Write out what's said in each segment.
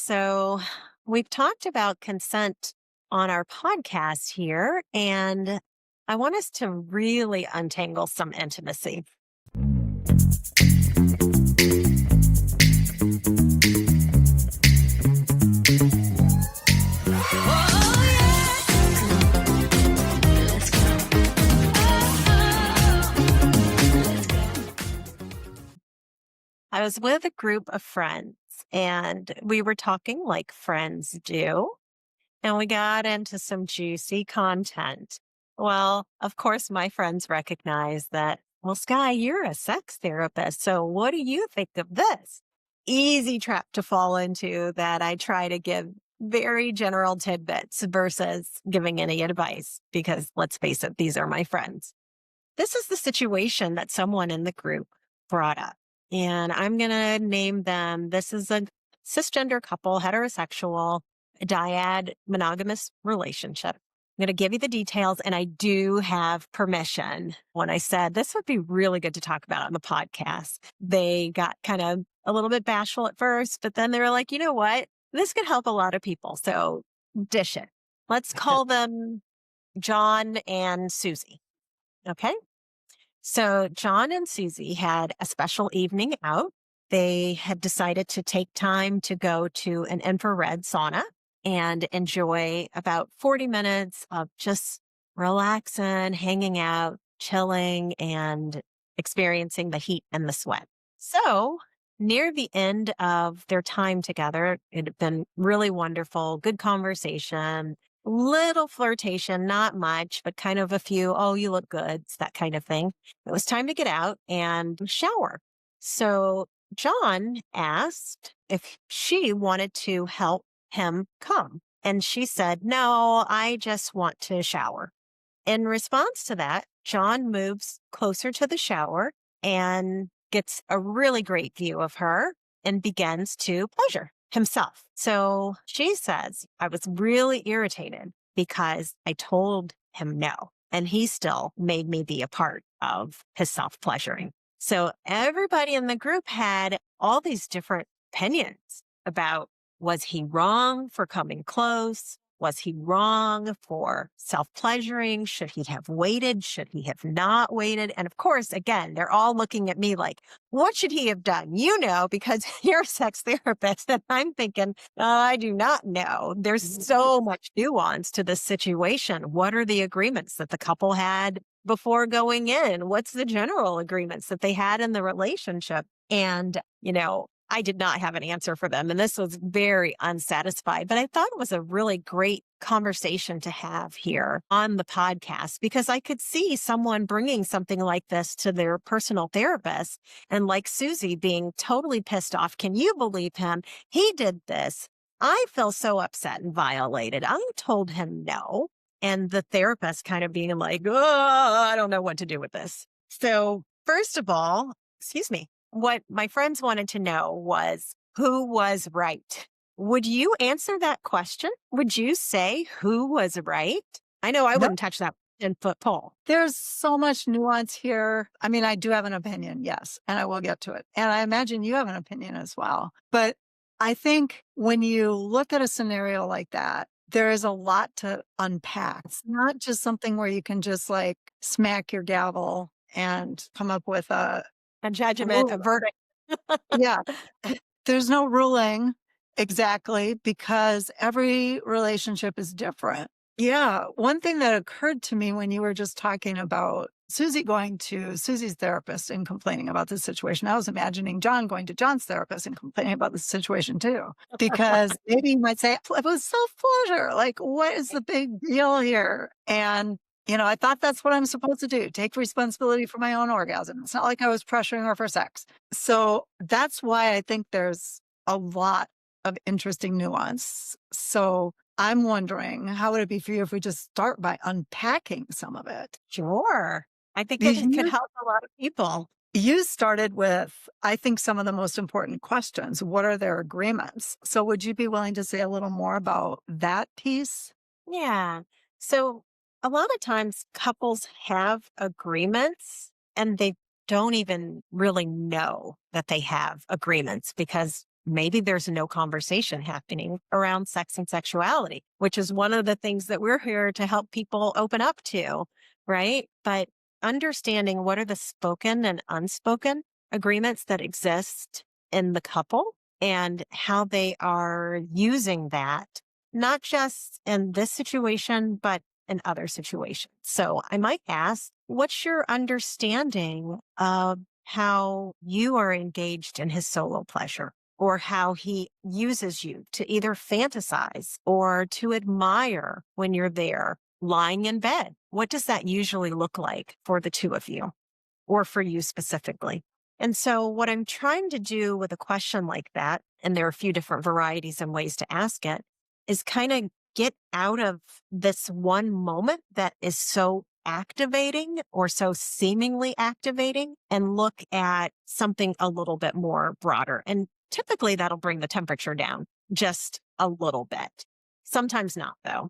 So we've talked about consent on our podcast here, and I want us to really untangle some intimacy. I was with a group of friends, and we were talking like friends do, and we got into some juicy content. Well, of course, my friends recognize that, well, Skye, you're a sex therapist. So what do you think of this? Easy trap to fall into that I try to give very general tidbits versus giving any advice because let's face it, these are my friends. This is the situation that someone in the group brought up. And I'm going to name them. This is a cisgender couple, heterosexual, dyad, monogamous relationship. I'm going to give you the details, and I do have permission. When I said this would be really good to talk about on the podcast, they got kind of a little bit bashful at first, but then they were like, you know what? This could help a lot of people. So dish it. Let's call them John and Susie. Okay. So John and Susie had a special evening out. They had decided to take time to go to an infrared sauna and enjoy about 40 minutes of just relaxing, hanging out, chilling, and experiencing the heat and the sweat. So near the end of their time together, it had been really wonderful, good conversation, little flirtation, not much, but kind of a few, oh, you look good, it's that kind of thing. It was time to get out and shower. So John asked if she wanted to help him come. And she said, no, I just want to shower. In response to that, John moves closer to the shower and gets a really great view of her and begins to pleasure himself. So she says, I was really irritated because I told him no, and he still made me be a part of his self pleasuring. So everybody in the group had all these different opinions about, was he wrong for coming close? Was he wrong for self-pleasuring? Should he have waited? Should he have not waited? And of course, again, they're all looking at me like, what should he have done? You know, because you're a sex therapist. And I'm thinking, I do not know. There's so much nuance to this situation. What are the agreements that the couple had before going in? What's the general agreements that they had in the relationship? And, I did not have an answer for them. And this was very unsatisfied, but I thought it was a really great conversation to have here on the podcast because I could see someone bringing something like this to their personal therapist and like Susie being totally pissed off. Can you believe him? He did this. I feel so upset and violated. I told him no. And the therapist kind of being like, oh, I don't know what to do with this. So first of all, excuse me. What my friends wanted to know was who was right. Would you answer that question? Would you say who was right? I know I No, wouldn't touch that 10-foot pole. there's so much nuance here. I mean, I do have an opinion, yes, and I will get to it. And I imagine you have an opinion as well. But I think when you look at a scenario like that, there is a lot to unpack. It's not just something where you can just like smack your gavel and come up with a A judgment, a rule. verdict. Yeah, there's no ruling exactly because every relationship is different. Yeah, one thing that occurred to me when you were just talking about Susie going to Susie's therapist and complaining about the situation, I was imagining John going to John's therapist and complaining about the situation too. Because maybe he might say, it was self pleasure. Like, what is the big deal here? And I thought that's what I'm supposed to do, take responsibility for my own orgasm. It's not like I was pressuring her for sex. So that's why I think there's a lot of interesting nuance. So I'm wondering, how would it be for you if we just start by unpacking some of it? Sure. I think it could You, help a lot of people. you started with, I think, some of the most important questions. What are their agreements? So would you be willing to say a little more about that piece? Yeah. So a lot of times couples have agreements and they don't even really know that they have agreements because maybe there's no conversation happening around sex and sexuality, which is one of the things that we're here to help people open up to, right? But understanding what are the spoken and unspoken agreements that exist in the couple and how they are using that, not just in this situation, but in other situations. So I might ask, what's your understanding of how you are engaged in his solo pleasure, or how he uses you to either fantasize or to admire when you're there lying in bed? What does that usually look like for the two of you, or for you specifically? And so, what I'm trying to do with a question like that, and there are a few different varieties and ways to ask it, is kind of get out of this one moment that is so activating or so seemingly activating and look at something a little bit more broader. And typically that'll bring the temperature down just a little bit. Sometimes not, though.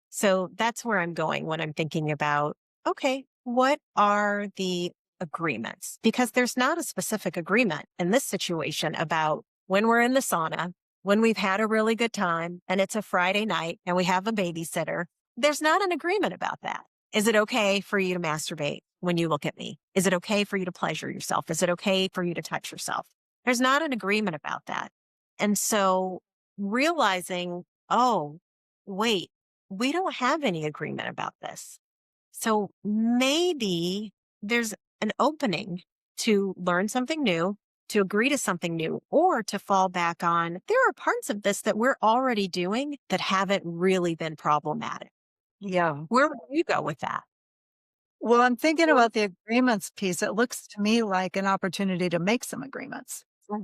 So that's where I'm going when I'm thinking about, okay, what are the agreements? Because there's not a specific agreement in this situation about when we're in the sauna, when we've had a really good time and it's a Friday night and we have a babysitter. There's not an agreement about that. Is it okay for you to masturbate when you look at me? Is it okay for you to pleasure yourself? Is it okay for you to touch yourself? There's not an agreement about that. And so realizing, oh, wait, we don't have any agreement about this. So maybe there's an opening to learn something new, to agree to something new, or to fall back on, there are parts of this that we're already doing that haven't really been problematic. Yeah. Where would you go with that? Well, I'm thinking about the agreements piece. It looks to me like an opportunity to make some agreements.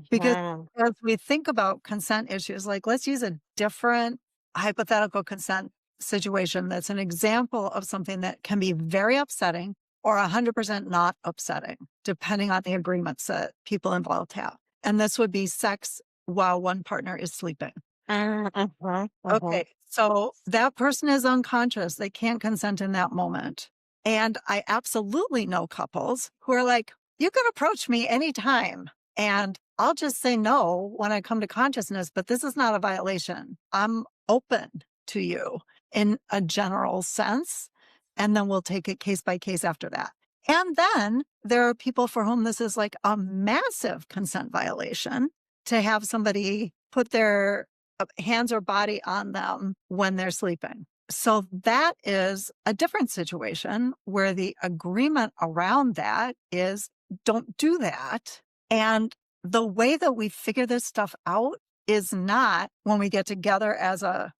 Because Mhm. as we think about consent issues, like let's use a different hypothetical consent situation that's an example of something that can be very upsetting or 100% not upsetting, depending on the agreements that people involved have. And this would be sex while one partner is sleeping. Mhm. Okay. So that person is unconscious. They can't consent in that moment. And I absolutely know couples who are like, you can approach me anytime and I'll just say no when I come to consciousness, but this is not a violation. I'm open to you in a general sense. And then we'll take it case by case after that. And then there are people for whom this is like a massive consent violation to have somebody put their hands or body on them when they're sleeping. So that is a different situation where the agreement around that is don't do that. And the way that we figure this stuff out is not when we get together as a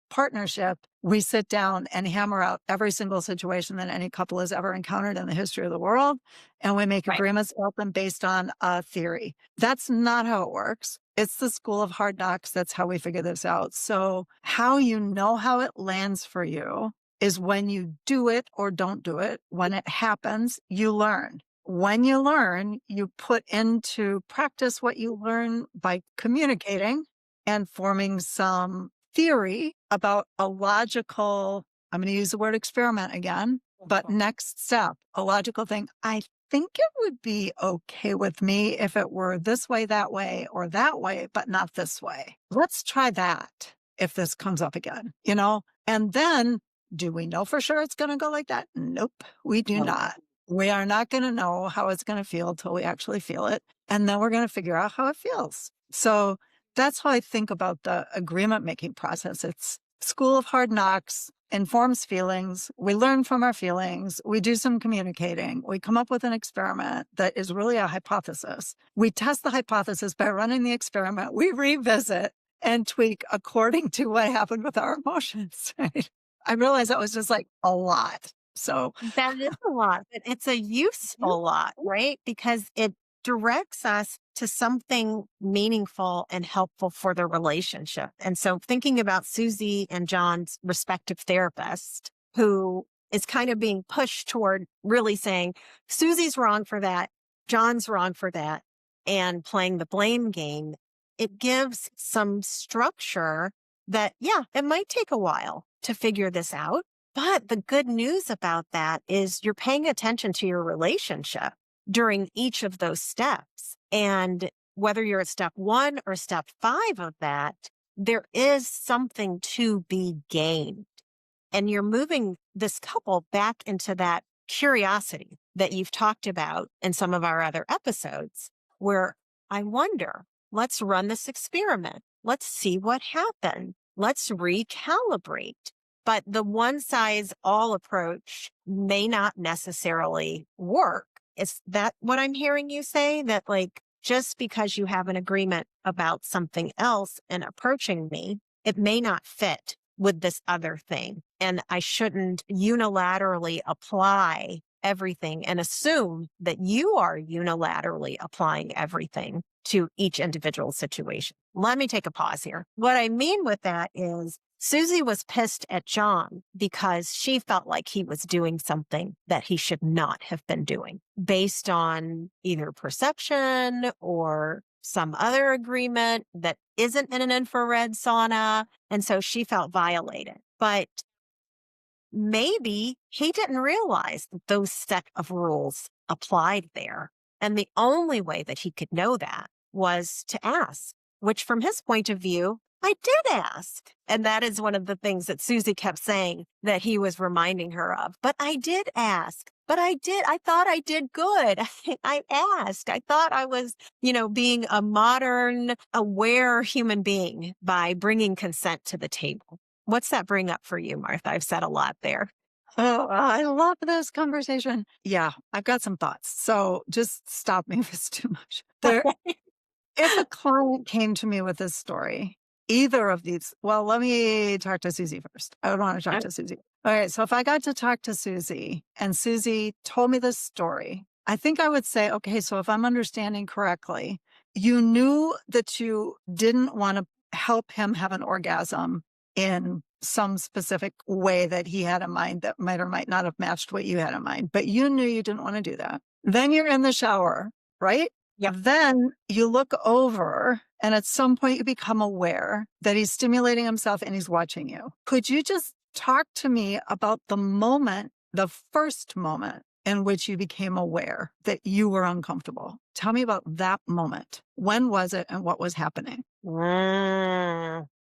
partnership, we sit down and hammer out every single situation that any couple has ever encountered in the history of the world. And we make Right. agreements about them based on a theory. That's not how it works. It's the school of hard knocks. That's how we figure this out. So, how you know how it lands for you is when you do it or don't do it. When it happens, you learn. When you learn, you put into practice what you learn by communicating and forming some theory about a logical, I'm going to use the word experiment again, but next step, a logical thing. I think it would be okay with me if it were this way, that way, or that way, but not this way. Let's try that if this comes up again, you know? And then do we know for sure it's going to go like that? Nope, we do not. We are not going to know how it's going to feel until we actually feel it. And then we're going to figure out how it feels. So that's how I think about the agreement making process. It's school of hard knocks, informs feelings. We learn from our feelings. We do some communicating. We come up with an experiment that is really a hypothesis. We test the hypothesis by running the experiment. We revisit and tweak according to what happened with our emotions. Right? I realized that was just like a lot. So, That is a lot, but it's a useful lot, right? Because it directs us to something meaningful and helpful for the relationship. And so thinking about Susie and John's respective therapist, who is kind of being pushed toward really saying, Susie's wrong for that, John's wrong for that, and playing the blame game, it gives some structure that, yeah, it might take a while to figure this out. But the good news about that is you're paying attention to your relationship during each of those steps. And whether you're at step 1 or step 5 of that, there is something to be gained. And you're moving this couple back into that curiosity that you've talked about in some of our other episodes, where I wonder, let's run this experiment. Let's see what happened. Let's recalibrate. But the one size all approach may not necessarily work. Is that what I'm hearing you say? That like, just because you have an agreement about something else and approaching me, it may not fit with this other thing. And I shouldn't unilaterally apply everything and assume that you are unilaterally applying everything to each individual situation. Let me take a pause here. What I mean with that is Susie was pissed at John because she felt like he was doing something that he should not have been doing based on either perception or some other agreement that isn't in an infrared sauna. And so she felt violated. But maybe he didn't realize that those set of rules applied there. And the only way that he could know that was to ask, which from his point of view, I did ask. And that is one of the things that Susie kept saying that he was reminding her of. But I did ask. But I thought I did good. I asked. I thought I was, being a modern, aware human being by bringing consent to the table. What's that bring up for you, Martha? I've said a lot there. Oh, I love this conversation. Yeah, I've got some thoughts. So just stop me if it's too much. If a client came to me with this story, either of these, well, let me talk to Susie first. I would want to talk to Susie. All right. So if I got to talk to Susie and Susie told me this story, I think I would say, okay, so if I'm understanding correctly, you knew that you didn't want to help him have an orgasm in some specific way that he had in mind that might or might not have matched what you had in mind, but you knew you didn't want to do that. Then you're in the shower, right? Yep. Then you look over and at some point you become aware that he's stimulating himself and he's watching you. Could you just talk to me about the moment, the first moment in which you became aware that you were uncomfortable? Tell me about that moment. When was it and what was happening?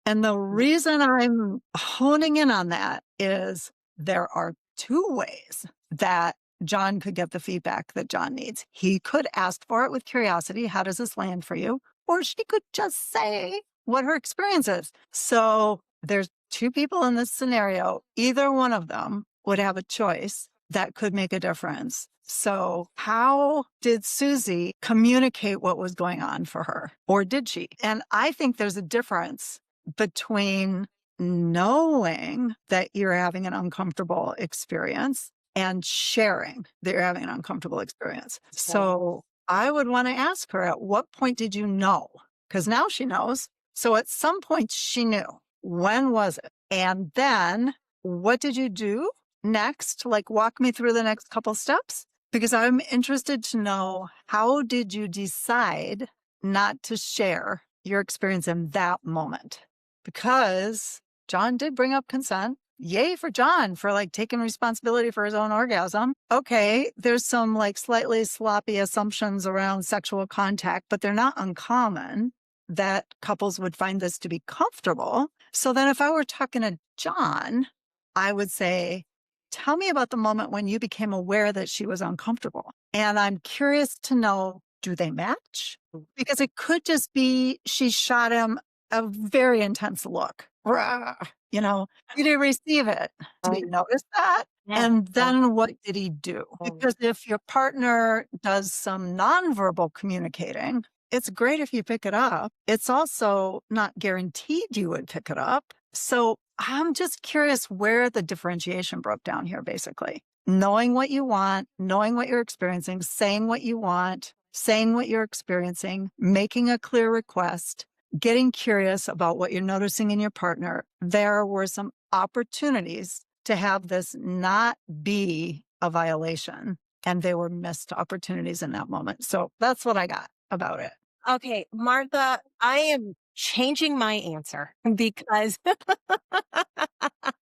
And the reason I'm honing in on that is there are two ways that John could get the feedback that John needs. He could ask for it with curiosity. How does this land for you? Or she could just say what her experience is. So there's two people in this scenario. Either one of them would have a choice that could make a difference. So how did Susie communicate what was going on for her? Or did she? And I think there's a difference between knowing that you're having an uncomfortable experience and sharing that you're having an uncomfortable experience. So I would want to ask her, at what point did you know? Because now she knows. So at some point she knew. When was it? And then what did you do next? Like walk me through the next couple steps, because I'm interested to know, how did you decide not to share your experience in that moment? Because John did bring up consent. Yay for John for like taking responsibility for his own orgasm. Okay, there's some like slightly sloppy assumptions around sexual contact, but they're not uncommon that couples would find this to be comfortable. So then if I were talking to John, I would say, tell me about the moment when you became aware that she was uncomfortable. And I'm curious to know, do they match? Because it could just be she shot him a very intense look. Rah, did he receive it? Did he notice that? And then what did he do? Because if your partner does some nonverbal communicating, it's great if you pick it up. It's also not guaranteed you would pick it up. So I'm just curious where the differentiation broke down here, basically. Knowing what you want, knowing what you're experiencing, saying what you want, saying what you're experiencing, making a clear request, getting curious about what you're noticing in your partner. There were some opportunities to have this not be a violation, and they were missed opportunities in that moment. So that's what I got about it. Okay, Martha, I am changing my answer because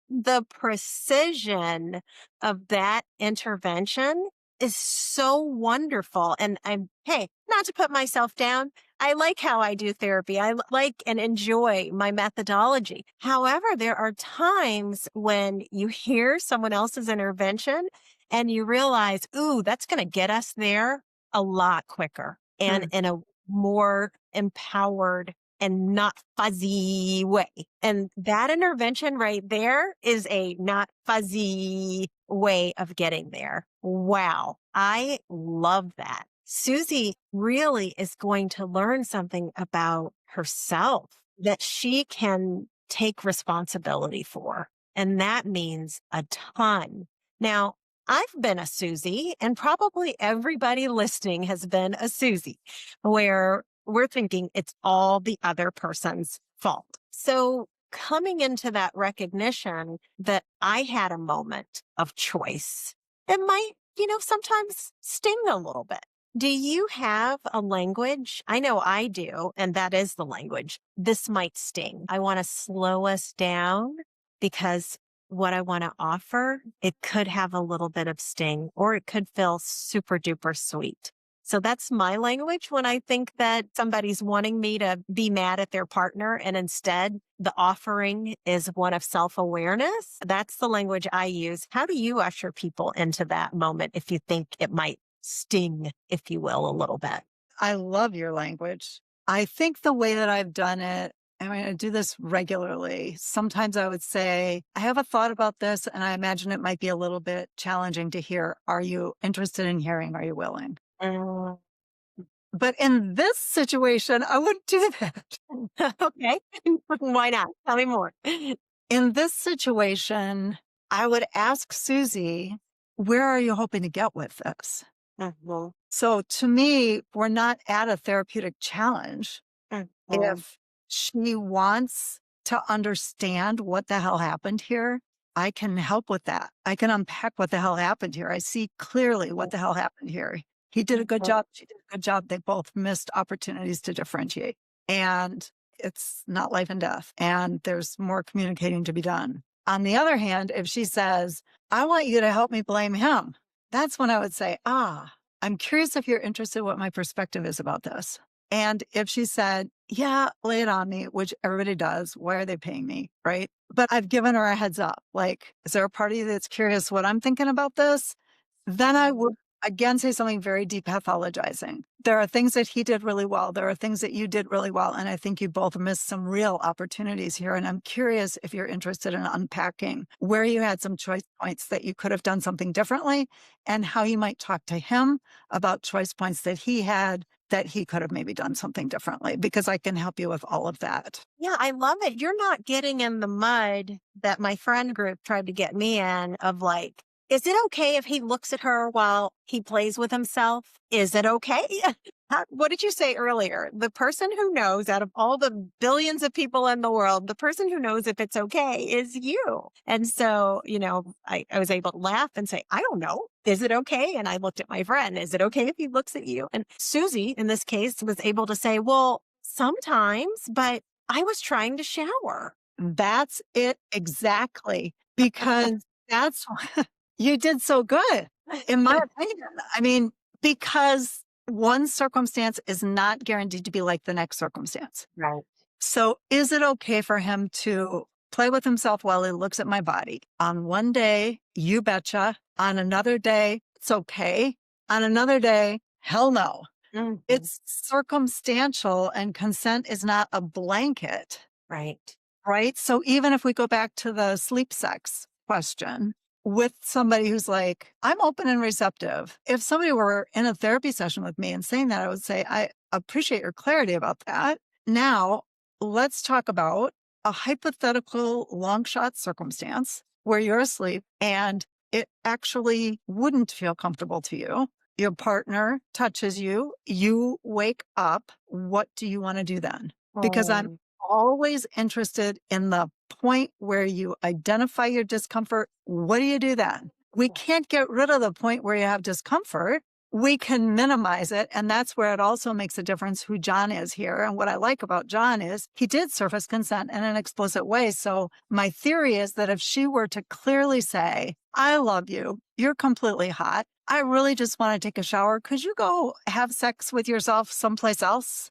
the precision of that intervention is so wonderful. And hey, not to put myself down, I like how I do therapy. like and enjoy my methodology. However, there are times when you hear someone else's intervention and you realize, ooh, that's going to get us there a lot quicker and Mm. in a more empowered and not fuzzy way. And that intervention right there is a not fuzzy way of getting there. Wow. I love that. Susie really is going to learn something about herself that she can take responsibility for. And that means a ton. Now, I've been a Susie, and probably everybody listening has been a Susie, where we're thinking it's all the other person's fault. So, coming into that recognition that I had a moment of choice, it might, sometimes sting a little bit. Do you have a language? I know I do, and that is the language. This might sting. I want to slow us down because what I want to offer, it could have a little bit of sting or it could feel super duper sweet. So that's my language when I think that somebody's wanting me to be mad at their partner and instead the offering is one of self-awareness. That's the language I use. How do you usher people into that moment if you think it might sting, if you will, a little bit? I love your language. I think the way that I've done it, I mean, I do this regularly. Sometimes I would say, I have a thought about this, and I imagine it might be a little bit challenging to hear. Are you interested in hearing? Are you willing? Mm. But in this situation, I wouldn't do that. Okay. Why not? Tell me more. In this situation, I would ask Susie, where are you hoping to get with this? Mhm. So to me, we're not at a therapeutic challenge. Mhm. If she wants to understand what the hell happened here, I can help with that. I can unpack what the hell happened here. I see clearly what the hell happened here. He did a good Mhm. job. She did a good job. They both missed opportunities to differentiate. And it's not life and death. And there's more communicating to be done. On the other hand, if she says, I want you to help me blame him, that's when I would say, I'm curious if you're interested in what my perspective is about this. And if she said, yeah, lay it on me, which everybody does, why are they paying me? Right. But I've given her a heads up. Like, is there a party that's curious what I'm thinking about this? Then I would again say something very depathologizing. There are things that he did really well. There are things that you did really well. And I think you both missed some real opportunities here. And I'm curious if you're interested in unpacking where you had some choice points that you could have done something differently and how you might talk to him about choice points that he had that he could have maybe done something differently, because I can help you with all of that. Yeah, I love it. You're not getting in the mud that my friend group tried to get me in of like, is it okay if he looks at her while he plays with himself? Is it okay? What did you say earlier? The person who knows out of all the billions of people in the world, the person who knows if it's okay is you. And so, I was able to laugh and say, I don't know. Is it okay? And I looked at my friend. Is it okay if he looks at you? And Susie, in this case, was able to say, well, sometimes, but I was trying to shower. That's it exactly, because that's you did so good, in my opinion. I mean, because one circumstance is not guaranteed to be like the next circumstance. Right. So is it okay for him to play with himself while he looks at my body? On one day, you betcha. On another day, it's okay. On another day, hell no. Mhm. It's circumstantial, and consent is not a blanket. Right. Right? So even if we go back to the sleep sex question with somebody who's like, I'm open and receptive. If somebody were in a therapy session with me and saying that, I would say, I appreciate your clarity about that. Now, let's talk about a hypothetical long shot circumstance where you're asleep and it actually wouldn't feel comfortable to you. Your partner touches you, you wake up. What do you want to do then? Because I'm Oh, always interested in the point where you identify your discomfort. What do you do then? We can't get rid of the point where you have discomfort. We can minimize it. And that's where it also makes a difference who John is here. And what I like about John is he did surface consent in an explicit way. So my theory is that if she were to clearly say, I love you, you're completely hot, I really just want to take a shower. Could you go have sex with yourself someplace else?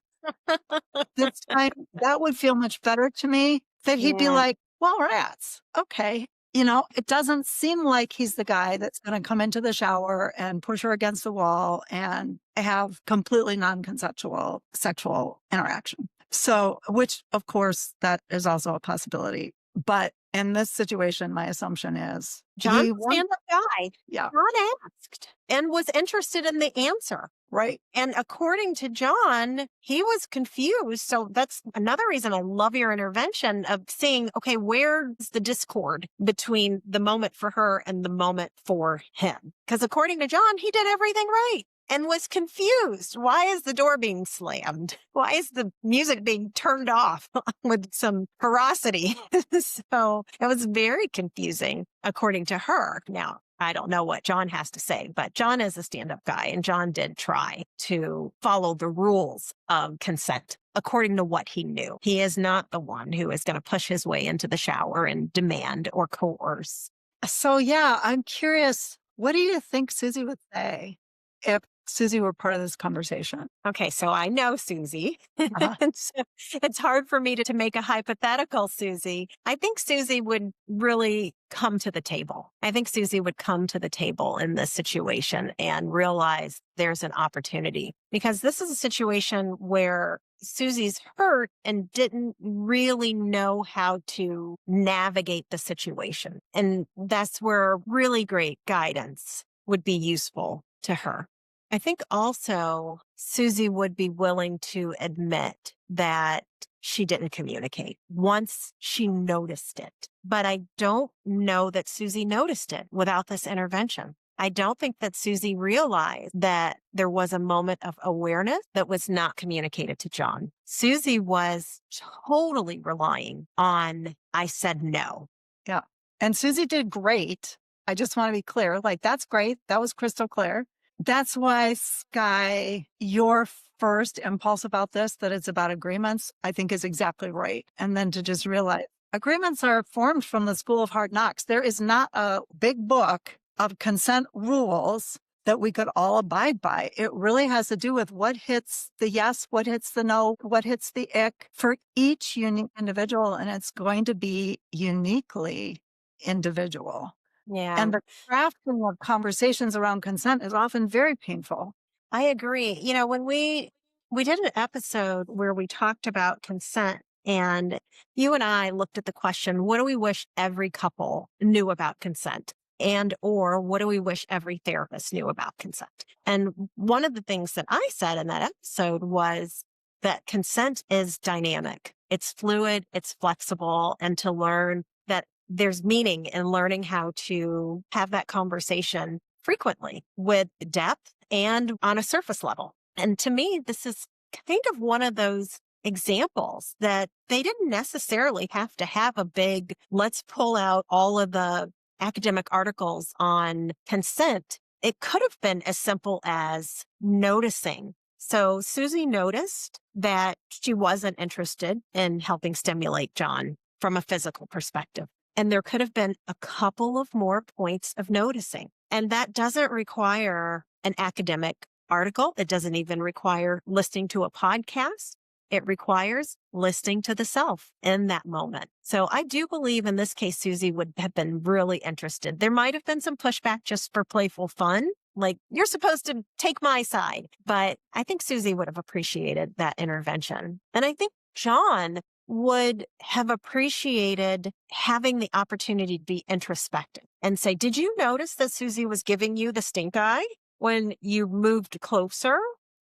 This time, that would feel much better to me, that he'd be Yeah. like, "Well, rats, okay." It doesn't seem like he's the guy that's gonna come into the shower and push her against the wall and have completely non-consensual sexual interaction. So, which, of course, that is also a possibility. But in this situation, my assumption is John's he a wants. stand-up guy. Yeah, John asked and was interested in the answer. right. And according to John, he was confused. So that's another reason I love your intervention of seeing, okay, where's the discord between the moment for her and the moment for him? Because according to John, he did everything right and was confused. Why is the door being slammed? Why is the music being turned off with some ferocity? So it was very confusing, according to her. Now, I don't know what John has to say, but John is a stand up guy and John did try to follow the rules of consent according to what he knew. He is not the one who is going to push his way into the shower and demand or coerce. So, yeah, I'm curious, what do you think Susie would say if Susie were part of this conversation? Okay, so I know Susie. Uh-huh. And so it's hard for me to make a hypothetical Susie. I think Susie would really come to the table. I think Susie would come to the table in this situation and realize there's an opportunity because this is a situation where Susie's hurt and didn't really know how to navigate the situation. And that's where really great guidance would be useful to her. I think also Susie would be willing to admit that she didn't communicate once she noticed it. But I don't know that Susie noticed it without this intervention. I don't think that Susie realized that there was a moment of awareness that was not communicated to John. Susie was totally relying on, I said no. Yeah. And Susie did great. I just want to be clear. Like, that's great. That was crystal clear. That's why, Skye, your first impulse about this, that it's about agreements, I think is exactly right. And then to just realize agreements are formed from the School of Hard Knocks. There is not a big book of consent rules that we could all abide by. It really has to do with what hits the yes, what hits the no, what hits the ick for each unique individual. And it's going to be uniquely individual. Yeah. And the crafting of conversations around consent is often very painful. I agree. When we did an episode where we talked about consent and you and I looked at the question, what do we wish every couple knew about consent? And or what do we wish every therapist knew about consent? And one of the things that I said in that episode was that consent is dynamic. It's fluid, it's flexible, and to learn that there's meaning in learning how to have that conversation frequently with depth and on a surface level. And to me, this is kind of one of those examples that they didn't necessarily have to have a big, let's pull out all of the academic articles on consent. It could have been as simple as noticing. So Susie noticed that she wasn't interested in helping stimulate John from a physical perspective. And there could have been a couple of more points of noticing. And that doesn't require an academic article. It doesn't even require listening to a podcast. It requires listening to the self in that moment. So I do believe in this case, Susie would have been really interested. There might have been some pushback just for playful fun. Like, you're supposed to take my side. But I think Susie would have appreciated that intervention. And I think John would have appreciated having the opportunity to be introspective and say, did you notice that Susie was giving you the stink eye when you moved closer?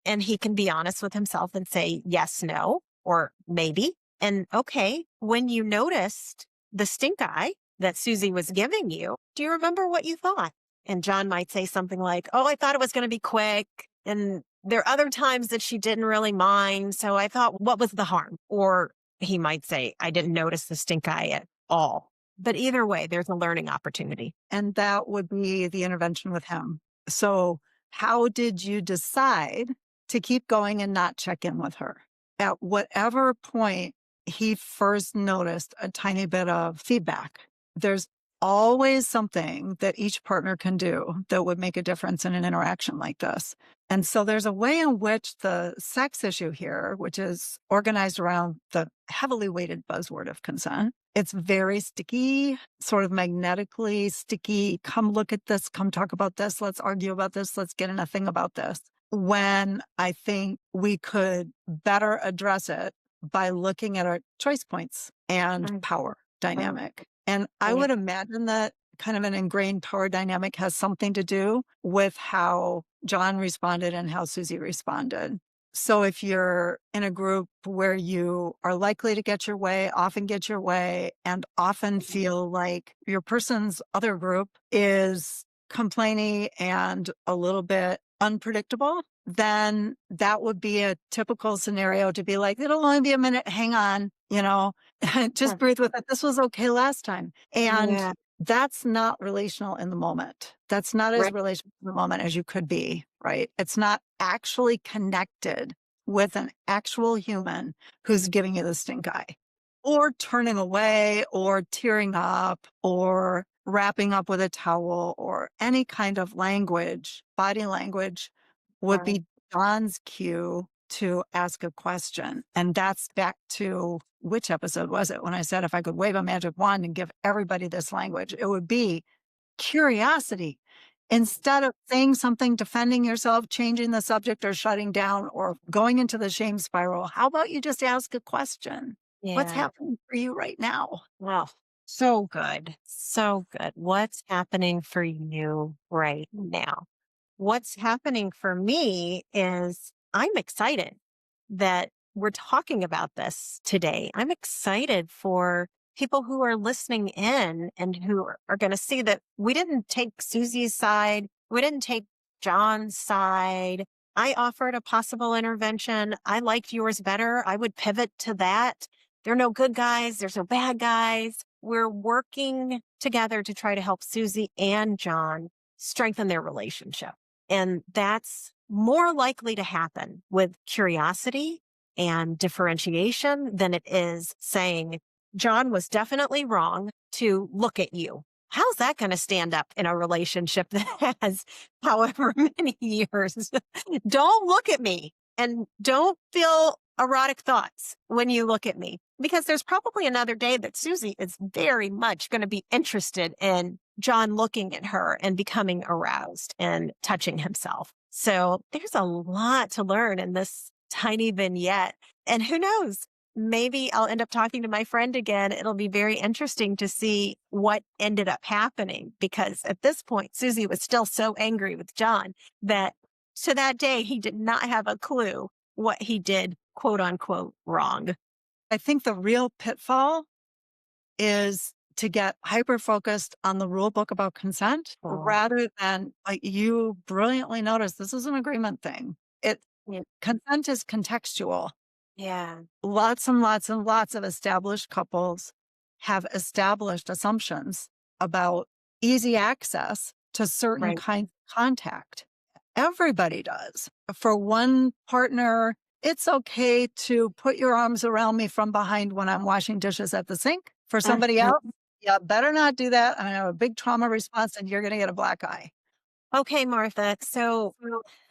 And he can be honest with himself and say, yes, no, or maybe. And okay, when you noticed the stink eye that Susie was giving you, do you remember what you thought? And John might say something like, oh, I thought it was going to be quick. And there are other times that she didn't really mind. So I thought, what was the harm? Or he might say, I didn't notice the stink eye at all. But either way, there's a learning opportunity. And that would be the intervention with him. So how did you decide to keep going and not check in with her? At whatever point he first noticed a tiny bit of feedback, there's always something that each partner can do that would make a difference in an interaction like this. And so there's a way in which the sex issue here, which is organized around the heavily weighted buzzword of consent, it's very sticky, sort of magnetically sticky. Come look at this, come talk about this, let's argue about this, let's get in a thing about this. When I think we could better address it by looking at our choice points and Mm, power mm, dynamic. And I yeah, would imagine that kind of an ingrained power dynamic has something to do with how John responded and how Susie responded. So if you're in a group where you are likely to get your way, often get your way, and often feel like your person's other group is complaining and a little bit unpredictable, then that would be a typical scenario to be like, it'll only be a minute, hang on, just mm, breathe with it. This was okay last time. And yeah, that's not relational in the moment. That's not as right, relational in the moment as you could be, right? It's not actually connected with an actual human who's giving you the stink eye or turning away or tearing up or wrapping up with a towel or any kind of language, body language would right, be John's cue to ask a question. And that's back to which episode was it when I said if I could wave a magic wand and give everybody this language, it would be curiosity. Instead of saying something, defending yourself, changing the subject or shutting down or going into the shame spiral, how about you just ask a question? What's yeah. happening for you right now? Well, so good. So good. What's happening for you right now? What's happening for me is I'm excited that we're talking about this today. I'm excited for people who are listening in and who are going to see that we didn't take Susie's side. We didn't take John's side. I offered a possible intervention. I liked yours better. I would pivot to that. There are no good guys. There's no bad guys. We're working together to try to help Susie and John strengthen their relationship. And that's more likely to happen with curiosity and differentiation than it is saying, John was definitely wrong to look at you. How's that going to stand up in a relationship that has however many years? Don't look at me and don't feel erotic thoughts when you look at me, because there's probably another day that Susie is very much going to be interested in John looking at her and becoming aroused and touching himself. So there's a lot to learn in this tiny vignette. And who knows? Maybe I'll end up talking to my friend again. It'll be very interesting to see what ended up happening, because at this point, Susie was still so angry with John that to that day, he did not have a clue what he did, quote unquote, wrong. I think the real pitfall is to get hyper focused on the rule book about consent Oh, rather than like you brilliantly noticed this is an agreement thing. It yeah. consent is contextual. Yeah. Lots and lots and lots of established couples have established assumptions about easy access to certain Right. kinds of contact. Everybody does. For one partner, it's okay to put your arms around me from behind when I'm washing dishes at the sink. For somebody else, you better not do that. I'm going to have a big trauma response and you're going to get a black eye. Okay, Martha. So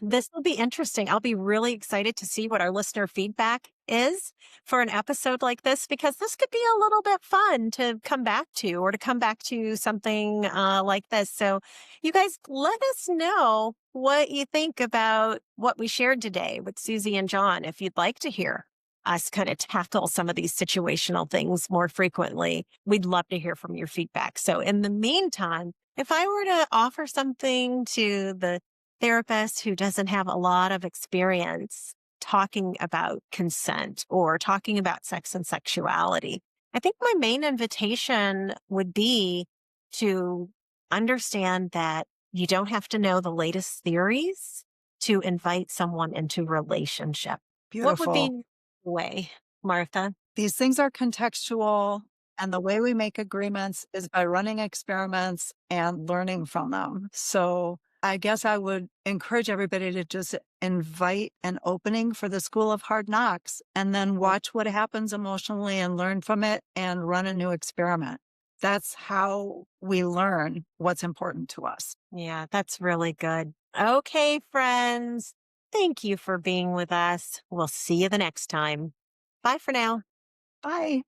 this will be interesting. I'll be really excited to see what our listener feedback is for an episode like this, because this could be a little bit fun to come back to, or to come back to something like this. So you guys let us know what you think about what we shared today with Susie and John. If you'd like to hear us kind of tackle some of these situational things more frequently, we'd love to hear from your feedback. So in the meantime, if I were to offer something to the therapist who doesn't have a lot of experience talking about consent or talking about sex and sexuality, I think my main invitation would be to understand that you don't have to know the latest theories to invite someone into relationship. What would Beautiful. be the way, Martha? These things are contextual. And the way we make agreements is by running experiments and learning from them. So I guess I would encourage everybody to just invite an opening for the School of Hard Knocks and then watch what happens emotionally and learn from it and run a new experiment. That's how we learn what's important to us. Yeah, that's really good. Okay, friends. Thank you for being with us. We'll see you the next time. Bye for now. Bye.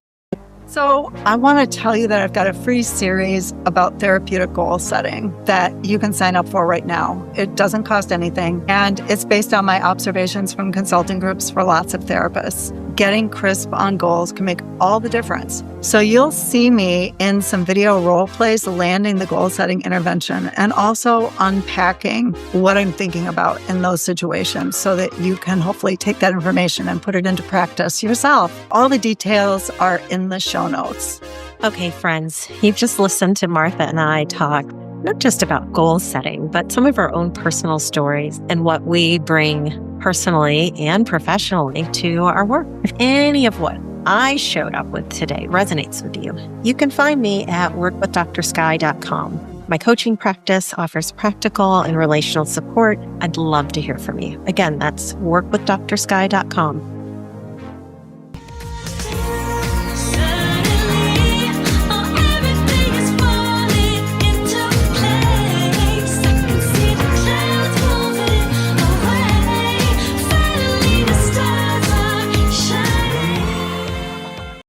So, I want to tell you that I've got a free series about therapeutic goal setting that you can sign up for right now. It doesn't cost anything, and it's based on my observations from consulting groups for lots of therapists. Getting crisp on goals can make all the difference. So, you'll see me in some video role plays landing the goal setting intervention and also unpacking what I'm thinking about in those situations so that you can hopefully take that information and put it into practice yourself. All the details are in the show notes. Okay, friends, you've just listened to Martha and I talk not just about goal setting, but some of our own personal stories and what we bring personally and professionally to our work. If any of what I showed up with today resonates with you, you can find me at workwithdrskye.com. My coaching practice offers practical and relational support. I'd love to hear from you. Again, that's workwithdrskye.com.